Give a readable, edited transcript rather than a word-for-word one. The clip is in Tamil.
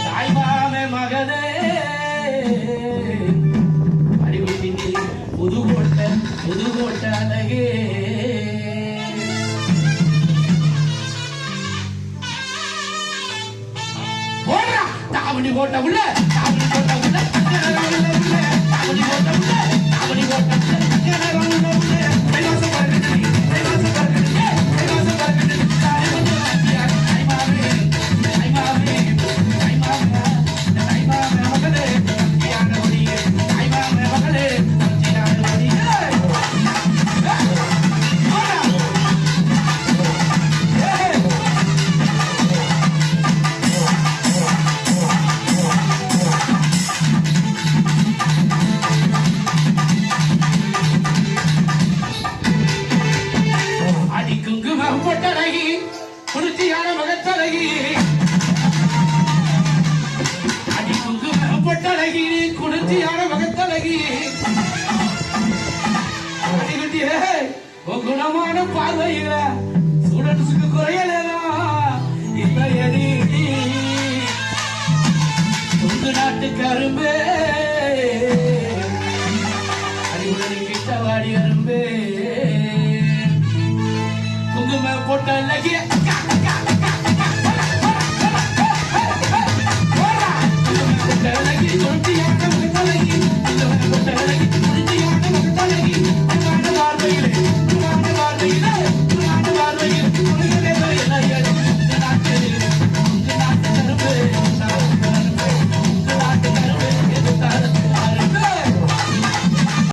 தாய்மாமே மகனே அடிவிட்டி புதுகோட்டை அழகே தாவணி கோட்டை உள்ள தாவணி கோட்டை உள்ள தாவணி கோட்டை உள்ள தாவணி கோட்டை பொட்டழகி குருத்தியான மகத்தழகி அடி குங்கும பொட்டழகி குருத்தியான மகத்தழகி அடிக்குட்டியே குணமான பார்வையில ஸ்டூடெண்ட்ஸுக்கு குறையலாம் இல்லையடி உங்க நாட்டு கரும்பே அடிவுடன் கிட்ட வாடி அரும்பே குங்கும பொட்டழகி